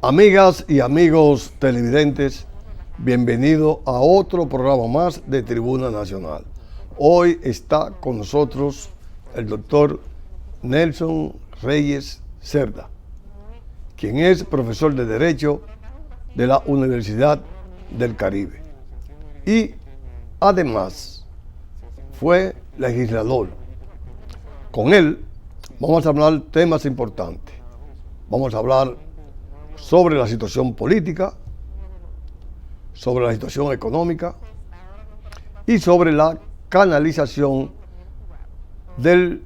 Amigas y amigos televidentes, bienvenido a otro programa más de Tribuna Nacional. Hoy está con nosotros el doctor Nelson Reyes Cerda, quien es profesor de Derecho de la Universidad del Caribe y además fue legislador. Con él vamos a hablar temas importantes. Vamos a hablar sobre la situación política, sobre la situación económica y sobre la canalización del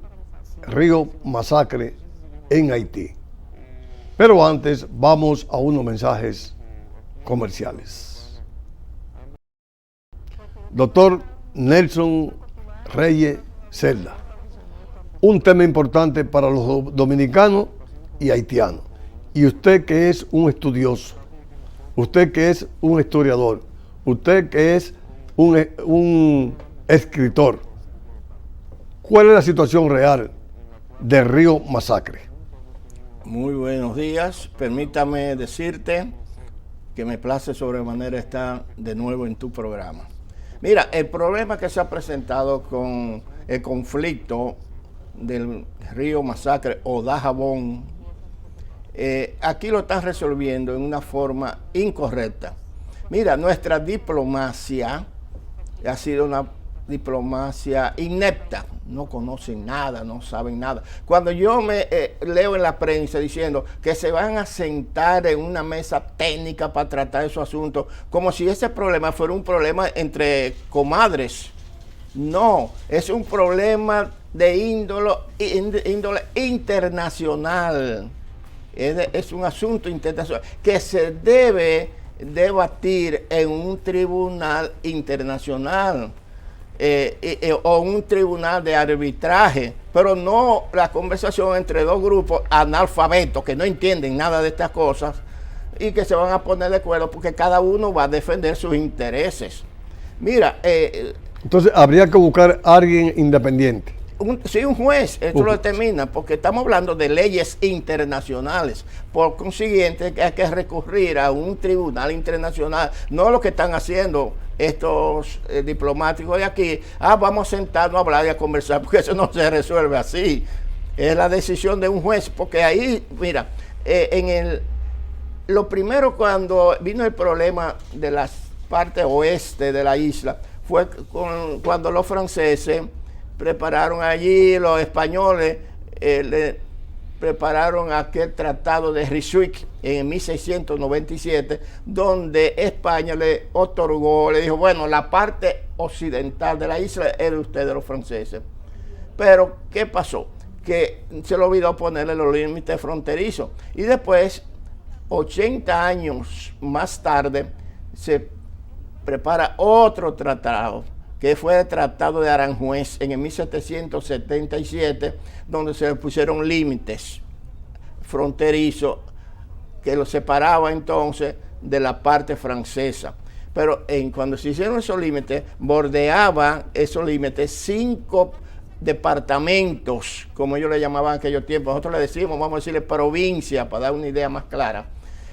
río Masacre en Haití. Pero antes vamos a unos mensajes comerciales. Doctor Nelson Reyes Cerda, un tema importante para los dominicanos y haitianos. Y usted que es un estudioso, usted que es un historiador, usted que es un escritor, ¿cuál es la situación real del río Masacre? Muy buenos días. Permítame decirte que me place sobremanera estar de nuevo en tu programa. Mira, el problema que se ha presentado con el conflicto del río Masacre o Dajabón, aquí lo están resolviendo en una forma incorrecta. Mira, nuestra diplomacia ha sido una diplomacia inepta. No conocen nada, no saben nada. Cuando yo me leo en la prensa diciendo que se van a sentar en una mesa técnica para tratar esos asuntos, como si ese problema fuera un problema entre comadres. No, es un problema de índole internacional. Es un asunto internacional que se debe debatir en un tribunal internacional o un tribunal de arbitraje, pero no la conversación entre dos grupos analfabetos que no entienden nada de estas cosas y que se van a poner de acuerdo porque cada uno va a defender sus intereses. Mira, entonces habría que buscar a alguien independiente. Sí, un juez, esto lo determina, porque estamos hablando de leyes internacionales. Por consiguiente, hay que recurrir a un tribunal internacional, no lo que están haciendo estos diplomáticos de aquí. Vamos a sentarnos a hablar y a conversar, porque eso no se resuelve así. Es la decisión de un juez, porque ahí, mira, lo primero cuando vino el problema de las partes oeste de la isla, fue cuando los franceses prepararon allí, los españoles le prepararon aquel tratado de Ryswick en 1697, donde España le otorgó, le dijo, bueno, la parte occidental de la isla es de ustedes los franceses. Pero, ¿qué pasó? Que se le olvidó ponerle los límites fronterizos. Y después, 80 años más tarde, se prepara otro tratado, que fue el Tratado de Aranjuez en el 1777, donde se le pusieron límites fronterizos que los separaba entonces de la parte francesa. Pero cuando se hicieron esos límites, bordeaban esos límites 5 departamentos, como ellos le llamaban en aquellos tiempos. Nosotros le decimos, vamos a decirle provincia, para dar una idea más clara.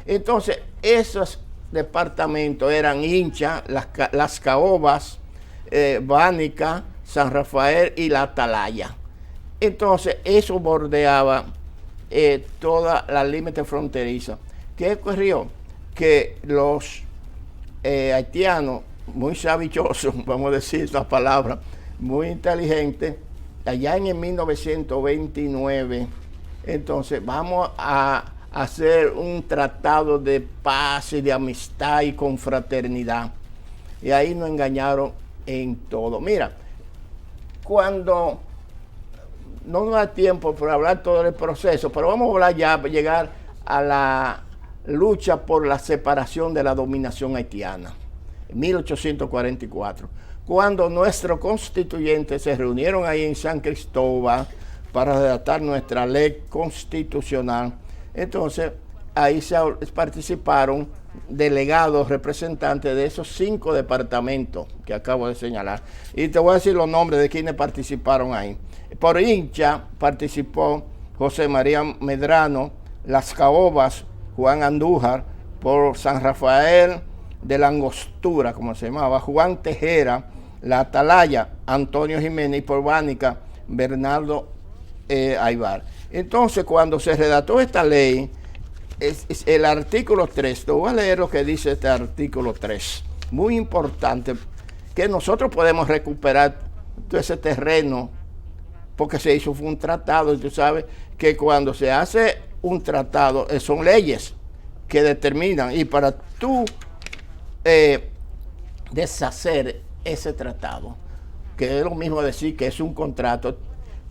Entonces, esos departamentos eran Hincha, las Caobas, Bánica, San Rafael y la Atalaya. Entonces, eso bordeaba toda la límite fronteriza. ¿Qué ocurrió? Que los haitianos, muy sabichosos, vamos a decir la palabra, muy inteligentes, allá en el 1929, entonces vamos a hacer un tratado de paz y de amistad y confraternidad. Y ahí nos engañaron en todo. Mira, cuando no nos da tiempo por hablar todo el proceso, pero vamos a hablar ya, llegar a la lucha por la separación de la dominación haitiana, en 1844, cuando nuestros constituyentes se reunieron ahí en San Cristóbal para redactar nuestra ley constitucional. Entonces, ahí participaron delegados, representantes de esos 5 departamentos que acabo de señalar. Y te voy a decir los nombres de quienes participaron ahí. Por Hincha participó José María Medrano, Las Caobas, Juan Andújar, por San Rafael de la Angostura, como se llamaba, Juan Tejera, la Atalaya, Antonio Jiménez, y por Bánica, Bernardo Aybar. Entonces, cuando se redactó esta ley, es el artículo 3, te voy a leer lo que dice este artículo 3, muy importante, que nosotros podemos recuperar todo ese terreno, porque se hizo un tratado, y tú sabes que cuando se hace un tratado, son leyes que determinan, y para tú deshacer ese tratado, que es lo mismo decir que es un contrato,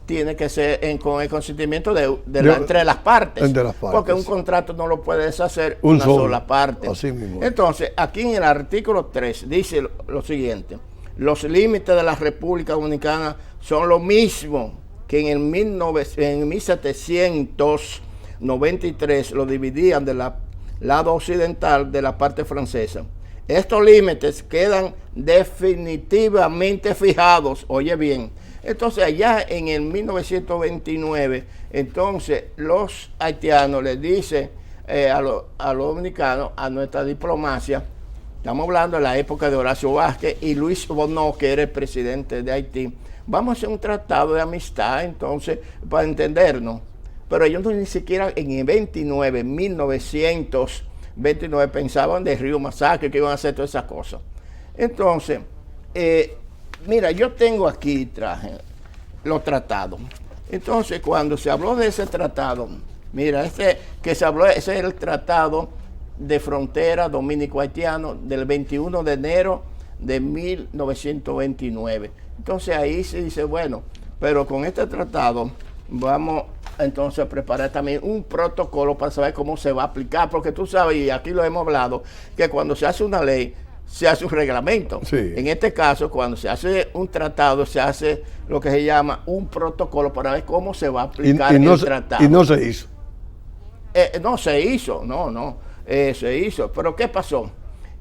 tiene que ser con el consentimiento entre las partes. Entre las partes. Porque un contrato no lo puede deshacer una sola parte. Así mismo. Entonces, aquí en el artículo 3 dice lo siguiente: los límites de la República Dominicana son lo mismo que en 1793 lo dividían del lado occidental de la parte francesa. Estos límites quedan definitivamente fijados, oye bien. Entonces allá en el 1929, entonces los haitianos les dicen a los dominicanos, a nuestra diplomacia, estamos hablando de la época de Horacio Vázquez y Luis Bonneau, que era el presidente de Haití, vamos a hacer un tratado de amistad entonces para entendernos. Pero ellos ni siquiera en el 1929 pensaban de Río Masacre, que iban a hacer todas esas cosas. Entonces, mira, yo tengo aquí, traje los tratados. Entonces, cuando se habló de ese tratado, mira, ese es el tratado de frontera dominico-haitiano del 21 de enero de 1929. Entonces ahí se dice, bueno, pero con este tratado vamos entonces a preparar también un protocolo para saber cómo se va a aplicar, porque tú sabes, y aquí lo hemos hablado, que cuando se hace una ley, se hace un reglamento. Sí. En este caso, cuando se hace un tratado, se hace lo que se llama un protocolo para ver cómo se va a aplicar el tratado. Y no se hizo. No se hizo, se hizo. Pero ¿qué pasó?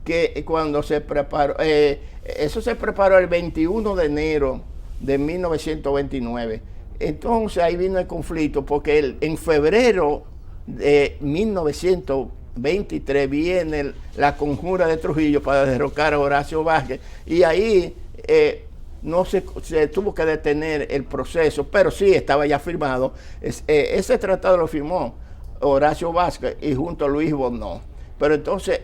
Que cuando se preparó, eso se preparó el 21 de enero de 1929. Entonces ahí vino el conflicto, porque en febrero de 1923 viene la conjura de Trujillo para derrocar a Horacio Vázquez, y ahí no se tuvo que detener el proceso, pero sí estaba ya firmado. Ese tratado lo firmó Horacio Vázquez y junto a Luis Bonneau, pero entonces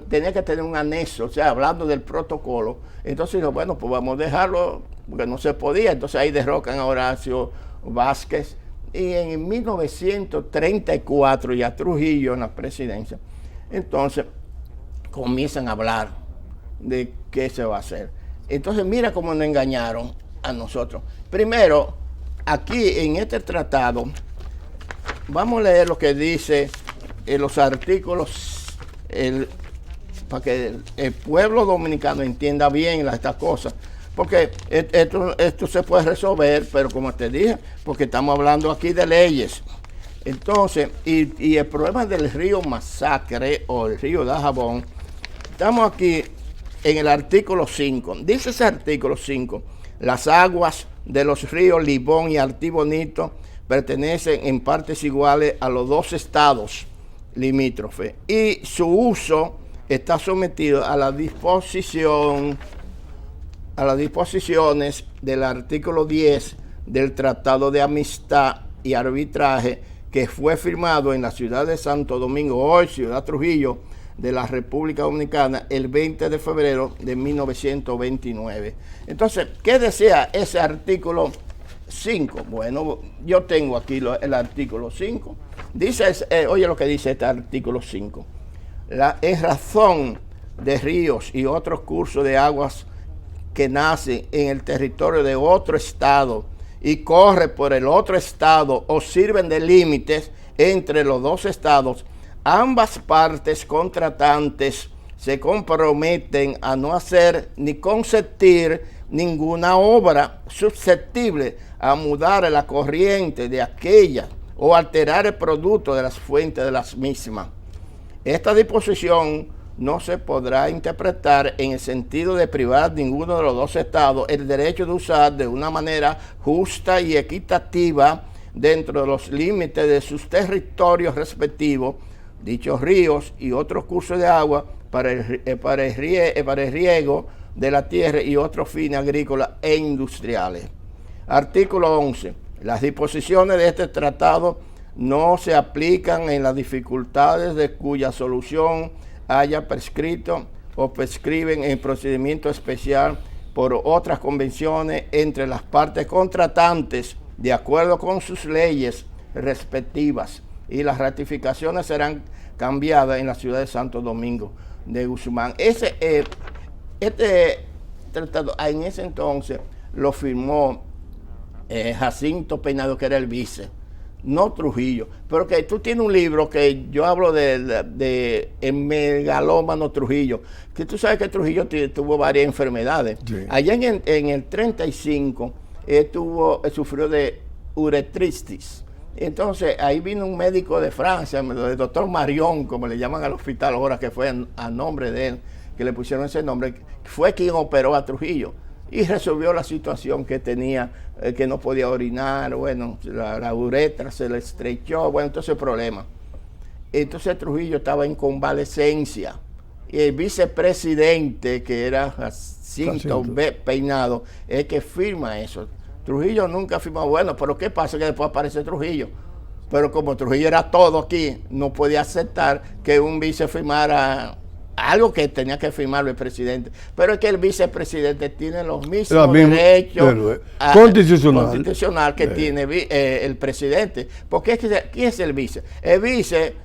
tenía que tener un anexo, o sea, hablando del protocolo. Entonces dijo, bueno, pues vamos a dejarlo, porque no se podía. Entonces ahí derrocan a Horacio Vázquez, y en 1934 ya Trujillo en la presidencia, entonces comienzan a hablar de qué se va a hacer. Entonces mira cómo nos engañaron a nosotros. Primero, aquí en este tratado, vamos a leer lo que dice en los artículos, para que el pueblo dominicano entienda bien estas cosas, porque esto se puede resolver, pero como te dije, porque estamos hablando aquí de leyes. Entonces, y el problema del río Masacre o el río Dajabón, estamos aquí en el artículo 5. Dice ese artículo 5, las aguas de los ríos Libón y Artibonito pertenecen en partes iguales a los dos estados limítrofes, y su uso está sometido a las disposiciones del artículo 10 del Tratado de Amistad y Arbitraje, que fue firmado en la ciudad de Santo Domingo, hoy Ciudad Trujillo, de la República Dominicana, el 20 de febrero de 1929. Entonces, ¿qué decía ese artículo 5? Bueno, yo tengo aquí el artículo 5. Dice, oye lo que dice este artículo 5. En razón de ríos y otros cursos de aguas que nacen en el territorio de otro estado y corre por el otro estado o sirven de límites entre los dos estados, ambas partes contratantes se comprometen a no hacer ni consentir ninguna obra susceptible a mudar la corriente de aquella o alterar el producto de las fuentes de las mismas. Esta disposición no se podrá interpretar en el sentido de privar a ninguno de los dos estados el derecho de usar de una manera justa y equitativa dentro de los límites de sus territorios respectivos dichos ríos y otros cursos de agua para el riego de la tierra y otros fines agrícolas e industriales. Artículo 11. Las disposiciones de este tratado no se aplican en las dificultades de cuya solución haya prescrito o prescriben en procedimiento especial por otras convenciones entre las partes contratantes, de acuerdo con sus leyes respectivas, y las ratificaciones serán cambiadas en la ciudad de Santo Domingo de Guzmán. Este tratado en ese entonces lo firmó Jacinto Peinado, que era el vice, no Trujillo. Pero que tú tienes un libro que yo hablo de el megalómano Trujillo, que tú sabes que Trujillo tuvo varias enfermedades. Sí. Allá en el 35 sufrió de uretritis. Entonces ahí vino un médico de Francia, el doctor Marion, como le llaman al hospital ahora, que fue a nombre de él, que le pusieron ese nombre, fue quien operó a Trujillo y resolvió la situación que tenía, que no podía orinar, bueno, la uretra se le estrechó, bueno, entonces el problema. Entonces Trujillo estaba en convalecencia y el vicepresidente, que era Jacinto Peinado, es el que firma eso. Trujillo nunca firmó. Bueno, pero ¿qué pasa? Que después aparece Trujillo. Pero como Trujillo era todo aquí, no podía aceptar que un vice firmara algo que tenía que firmarlo el presidente. Pero es que el vicepresidente tiene los mismos derechos constitucional que tiene el presidente. Porque ¿quién es el vice? El vice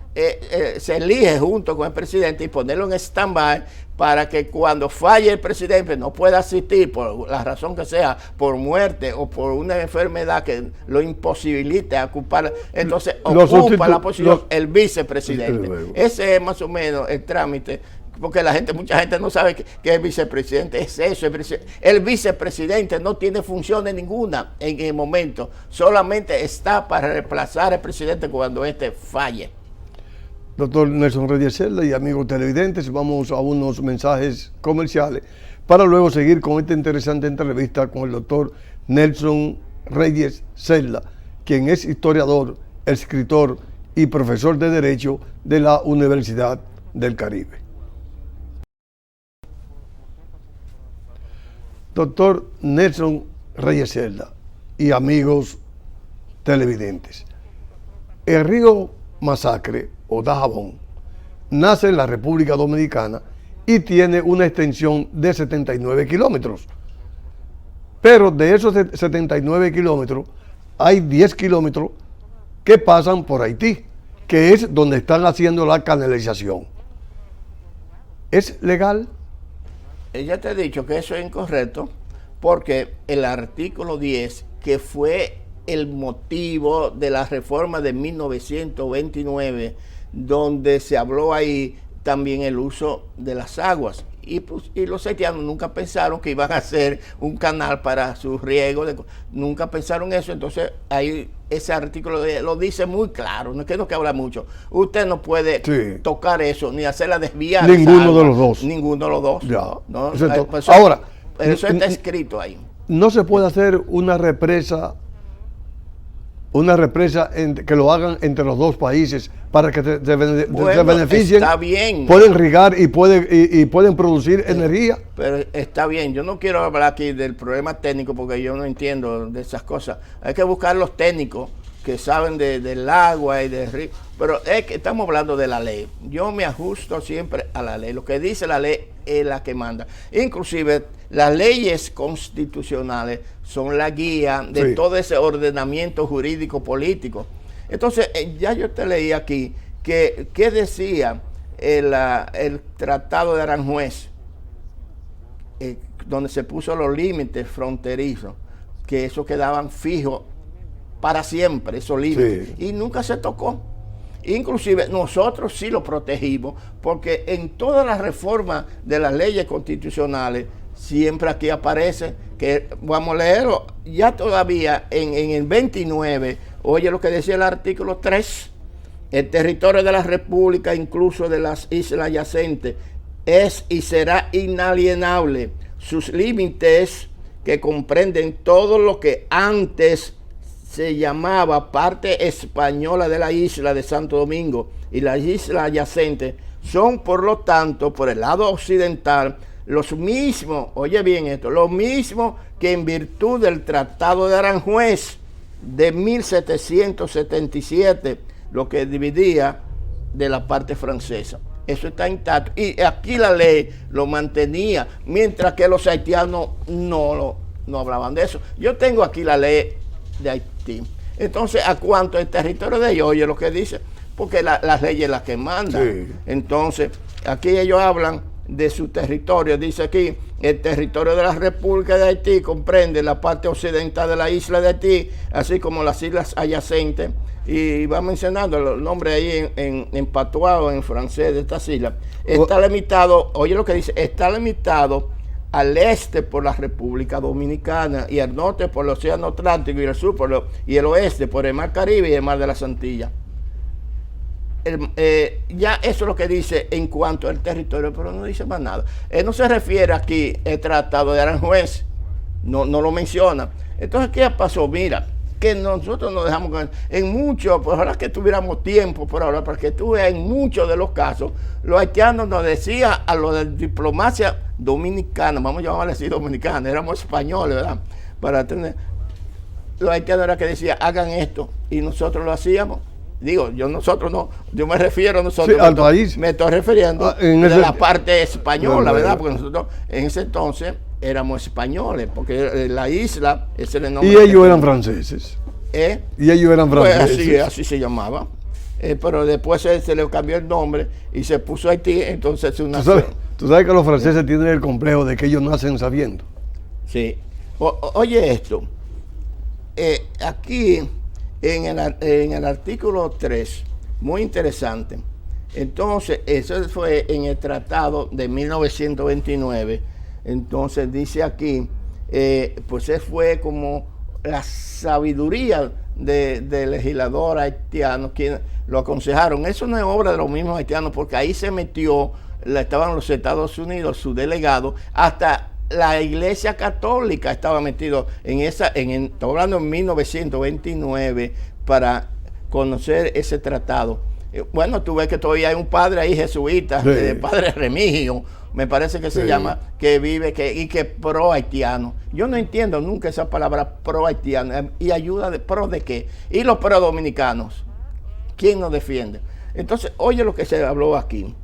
se elige junto con el presidente y ponerlo en stand-by para que cuando falle el presidente no pueda asistir por la razón que sea, por muerte o por una enfermedad que lo imposibilite a ocupar, entonces ocupa la posición el vicepresidente. Ese es más o menos el trámite, porque mucha gente no sabe que el vicepresidente es eso. El vicepresidente no tiene funciones ninguna en el momento, solamente está para reemplazar al presidente cuando éste falle. Doctor Nelson Reyes Cerda y amigos televidentes, vamos a unos mensajes comerciales para luego seguir con esta interesante entrevista con el doctor Nelson Reyes Cerda, quien es historiador, escritor y profesor de Derecho de la Universidad del Caribe. Doctor Nelson Reyes Cerda y amigos televidentes, el río Masacre o Dajabón nace en la República Dominicana y tiene una extensión de 79 kilómetros. Pero de esos 79 kilómetros, hay 10 kilómetros que pasan por Haití, que es donde están haciendo la canalización. ¿Es legal? Ya te he dicho que eso es incorrecto, porque el artículo 10, que fue el motivo de la reforma de 1929, donde se habló ahí también el uso de las aguas. Y los haitianos nunca pensaron que iban a hacer un canal para su riego, nunca pensaron eso. Entonces ahí ese artículo lo dice muy claro, no es que no que habla mucho. Usted no puede tocar eso, ni hacerla desviar. Ninguno de los dos. Ninguno de los dos. Ya. ¿No? Ahora, eso está escrito ahí. No se puede hacer una represa que lo hagan entre los dos países para que se beneficien. Está bien. Pueden irrigar y pueden producir energía. Pero está bien. Yo no quiero hablar aquí del problema técnico porque yo no entiendo de esas cosas. Hay que buscar los técnicos que saben del agua y del río. Pero es que estamos hablando de la ley. Yo me ajusto siempre a la ley. Lo que dice la ley es la que manda. Inclusive las leyes constitucionales son la guía de todo ese ordenamiento jurídico político. Entonces, ya yo te leí aquí que decía el Tratado de Aranjuez, donde se puso los límites fronterizos, que eso quedaban fijos para siempre, esos límites, y nunca se tocó. Inclusive nosotros sí lo protegimos, porque en todas las reformas de las leyes constitucionales siempre aquí aparece, que vamos a leerlo, ya todavía en el 29, oye lo que decía el artículo 3, el territorio de la República, incluso de las islas adyacentes, es y será inalienable. Sus límites, que comprenden todo lo que antes se llamaba parte española de la isla de Santo Domingo y las islas adyacentes son, por lo tanto, por el lado occidental, los mismos, oye bien esto, los mismos que en virtud del Tratado de Aranjuez de 1777, lo que dividía de la parte francesa. Eso está intacto. Y aquí la ley lo mantenía, mientras que los haitianos no hablaban de eso. Yo tengo aquí la ley de Haití. Entonces, ¿a cuánto el territorio de ellos? Oye lo que dice, porque las leyes es la que mandan. Sí. Entonces, aquí ellos hablan de su territorio. Dice aquí, el territorio de la República de Haití comprende la parte occidental de la isla de Haití, así como las islas adyacentes. Y va mencionando los nombres ahí en patuá o en francés de estas islas. Está limitado, oye lo que dice, está limitado al este por la República Dominicana y al norte por el Océano Atlántico y el sur y el oeste por el Mar Caribe y el Mar de las Antillas. Ya eso es lo que dice en cuanto al territorio, pero no dice más nada. No se refiere aquí al Tratado de Aranjuez, no lo menciona. Entonces, ¿qué pasó? Mira, que nosotros nos dejamos en muchos, pues ojalá que tuviéramos tiempo por ahora, para que tú veas en muchos de los casos, los haitianos nos decían a los de diplomacia dominicana, vamos a llamarle así dominicana, éramos españoles, ¿verdad? Para tener, los haitianos era que decían, hagan esto, y nosotros lo hacíamos. Digo, nosotros no, yo me refiero a nosotros. Sí, al país. Me estoy refiriendo de la parte española, ¿verdad? Porque nosotros en ese entonces éramos españoles, porque la isla, ese era el nombre. Y ellos eran franceses. Y ellos eran franceses. Pues así se llamaba. Pero después se le cambió el nombre y se puso Haití, entonces es una... ¿Tú sabes que los franceses tienen el complejo de que ellos nacen sabiendo? Sí. Oye esto. Aquí... En el artículo 3, muy interesante. Entonces, eso fue en el tratado de 1929. Entonces, dice aquí, pues fue como la sabiduría del legislador haitiano, quienes lo aconsejaron. Eso no es obra de los mismos haitianos, porque ahí se metió, estaban los Estados Unidos, su delegado, hasta... La Iglesia Católica estaba metido estoy hablando en 1929, para conocer ese tratado. Bueno, tú ves que todavía hay un padre ahí jesuita, sí. Padre Remigio, me parece que se llama, que vive y que pro haitiano. Yo no entiendo nunca esa palabra pro haitiano. ¿Y ayuda pro de qué? ¿Y los pro dominicanos? ¿Quién nos defiende? Entonces, oye lo que se habló aquí.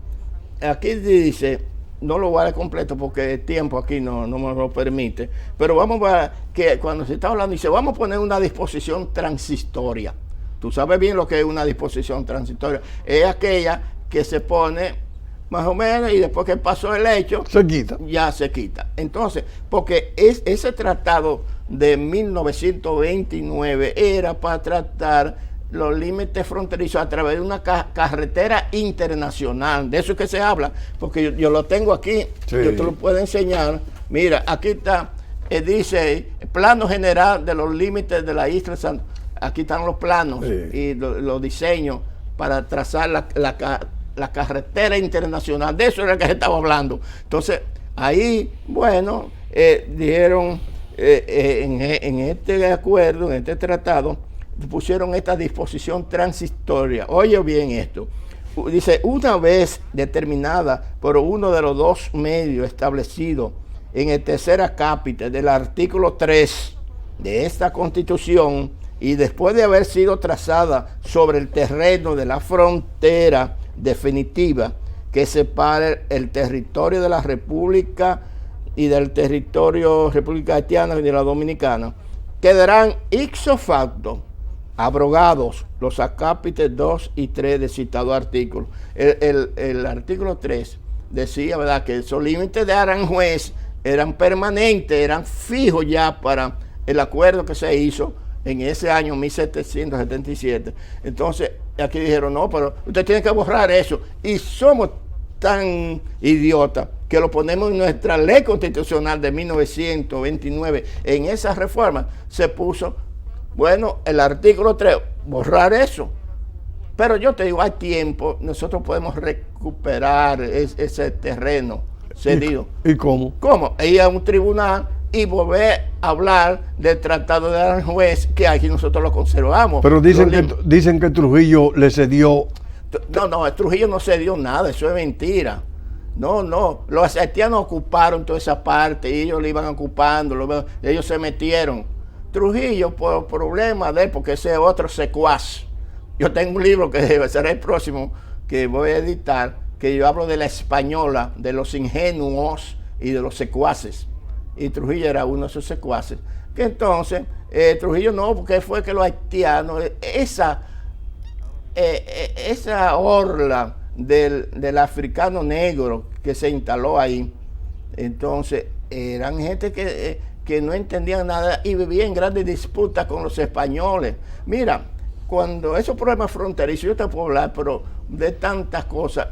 Aquí dice... No lo voy a dar completo porque el tiempo aquí no me lo permite. Pero vamos a que cuando se está hablando, dice, vamos a poner una disposición transitoria. Tú sabes bien lo que es una disposición transitoria. Es aquella que se pone más o menos y después que pasó el hecho, se quita. Ya se quita. Entonces, porque ese tratado de 1929 era para tratar los límites fronterizos a través de una carretera internacional. De eso es que se habla, porque yo lo tengo aquí, sí. Yo te lo puedo enseñar. Mira, aquí está, dice, plano general de los límites de la isla. Aquí están los planos, sí. Y los diseños para trazar la carretera internacional. De eso era que se estaba hablando. Entonces, ahí, bueno, dijeron, en este acuerdo, en este tratado, pusieron esta disposición transitoria. Oye bien esto. Dice, una vez determinada por uno de los dos medios establecidos en el tercer acápite del artículo 3 de esta Constitución y después de haber sido trazada sobre el terreno de la frontera definitiva que separe el territorio de la República y del territorio República Haitiana y de la Dominicana, quedarán ipso facto abrogados los acápites 2 y 3 del citado artículo. El artículo 3 decía, ¿verdad?, que esos límites de Aranjuez eran permanentes, eran fijos ya para el acuerdo que se hizo en ese año 1777. Entonces, aquí dijeron, no, pero usted tiene que borrar eso. Y somos tan idiotas que lo ponemos en nuestra ley constitucional de 1929. En esa reforma se puso, bueno, el artículo 3, borrar eso. Pero yo te digo, hay tiempo, nosotros podemos recuperar ese terreno cedido. ¿Y cómo? ¿Cómo? Ir a un tribunal y volver a hablar del Tratado de Aranjuez, que aquí nosotros lo conservamos. Pero dicen que Trujillo le cedió. No, Trujillo no cedió nada, eso es mentira. No, los haitianos ocuparon toda esa parte y ellos le iban ocupando, ellos se metieron. Trujillo, por problemas de él, porque ese es otro secuaz. Yo tengo un libro que será el próximo que voy a editar, que yo hablo de la española, de los ingenuos y de los secuaces. Y Trujillo era uno de esos secuaces. Que entonces, Trujillo no, porque fue que los haitianos, esa orla del africano negro que se instaló ahí, entonces eran gente que no entendían nada y vivían en grandes disputas con los españoles. Mira, cuando esos problemas fronterizos, yo te puedo hablar, pero de tantas cosas,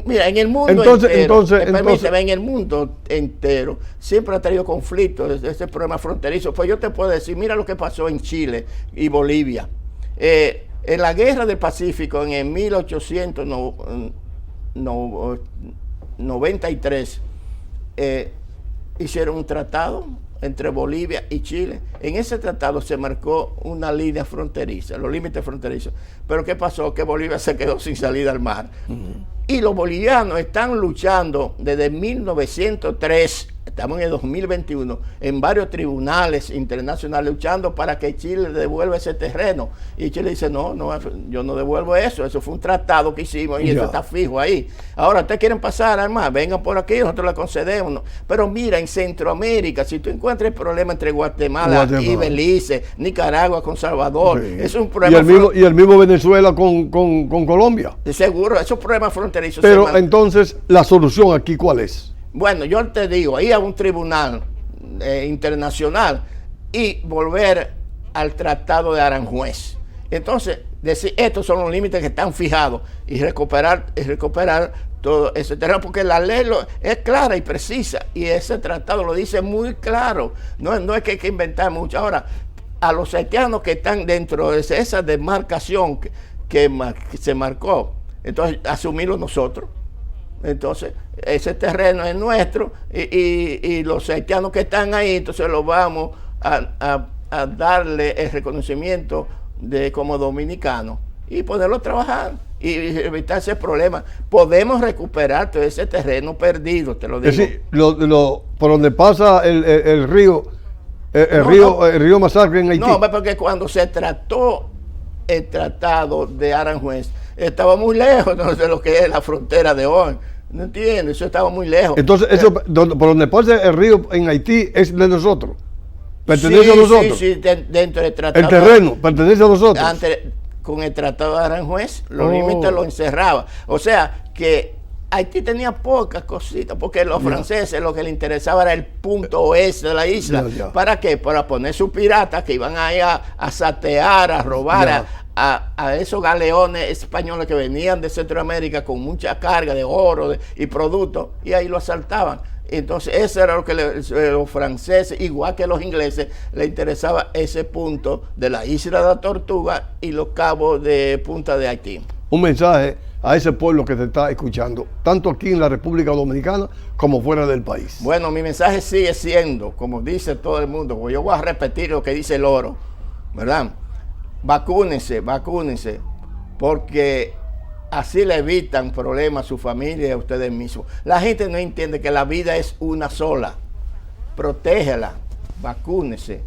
mira, en el mundo en el mundo entero siempre ha tenido conflictos, ese problema fronterizo. Pues yo te puedo decir, mira lo que pasó en Chile y Bolivia. En la guerra del Pacífico, en el 1893, hicieron un tratado entre Bolivia y Chile. En ese tratado se marcó una línea fronteriza, los límites fronterizos. Pero ¿qué pasó? Que Bolivia se quedó sin salida al mar. Y los bolivianos están luchando desde 1903, estamos en el 2021, en varios tribunales internacionales luchando para que Chile devuelva ese terreno. Y Chile dice, no, yo no devuelvo eso fue un tratado que hicimos y eso está fijo ahí. Ahora, ustedes quieren pasar al mar, vengan por aquí, nosotros le concedemos. ¿No? Pero mira, en Centroamérica, si tú encuentras el problema entre Guatemala y Belice, Nicaragua con Salvador, sí. Es un problema. Y el mismo Venezuela con Colombia. Seguro, esos problemas fronterizos. Pero entonces, ¿la solución aquí cuál es? Bueno, yo te digo, ir a un tribunal internacional y volver al Tratado de Aranjuez. Entonces, decir, estos son los límites que están fijados y recuperar todo ese terreno, porque la ley es clara y precisa y ese tratado lo dice muy claro. No es que hay que inventar mucho. Ahora, a los haitianos que están dentro de esa demarcación que se marcó, entonces asumirlo nosotros. Entonces, ese terreno es nuestro y los haitianos que están ahí, entonces los vamos a darle el reconocimiento como dominicanos y ponerlo a trabajar y evitar ese problema. Podemos recuperar todo ese terreno perdido, te lo digo. Es decir, por donde pasa el río, el río Masacre en Haití. No, porque cuando se trató el Tratado de Aranjuez, estaba muy lejos de lo que es la frontera de hoy. ¿No entiendes? Eso estaba muy lejos. Entonces, eso por donde pasa el río en Haití es de nosotros. Pertenece a nosotros. Sí, dentro del tratado. El terreno pertenece a nosotros. Con el Tratado de Aranjuez, los límites lo encerraba. O sea, que Haití tenía pocas cositas, porque los franceses lo que les interesaba era el punto oeste de la isla. ¿Para qué? Para poner sus piratas que iban ahí a satear, a robar, a esos galeones españoles que venían de Centroamérica con mucha carga de oro y productos, y ahí lo asaltaban. Entonces, eso era lo que los franceses, igual que los ingleses, les interesaba ese punto de la isla de la Tortuga y los cabos de Punta de Haití. Un mensaje a ese pueblo que te está escuchando, tanto aquí en la República Dominicana como fuera del país. Bueno, mi mensaje sigue siendo, como dice todo el mundo, pues yo voy a repetir lo que dice el oro, ¿verdad? Vacúnense, porque así le evitan problemas a su familia y a ustedes mismos. La gente no entiende que la vida es una sola. Protégela, vacúnese.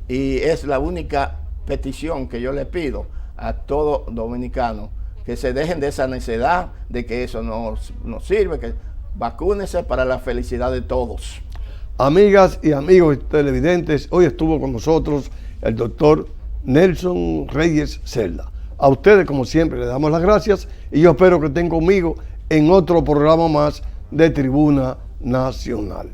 Y es la única petición que yo le pido a todo dominicano, que se dejen de esa necedad de que eso no sirve, que vacúnese para la felicidad de todos. Amigas y amigos televidentes, hoy estuvo con nosotros el doctor Nelson Reyes Cerda. A ustedes, como siempre, les damos las gracias y yo espero que estén conmigo en otro programa más de Tribuna Nacional.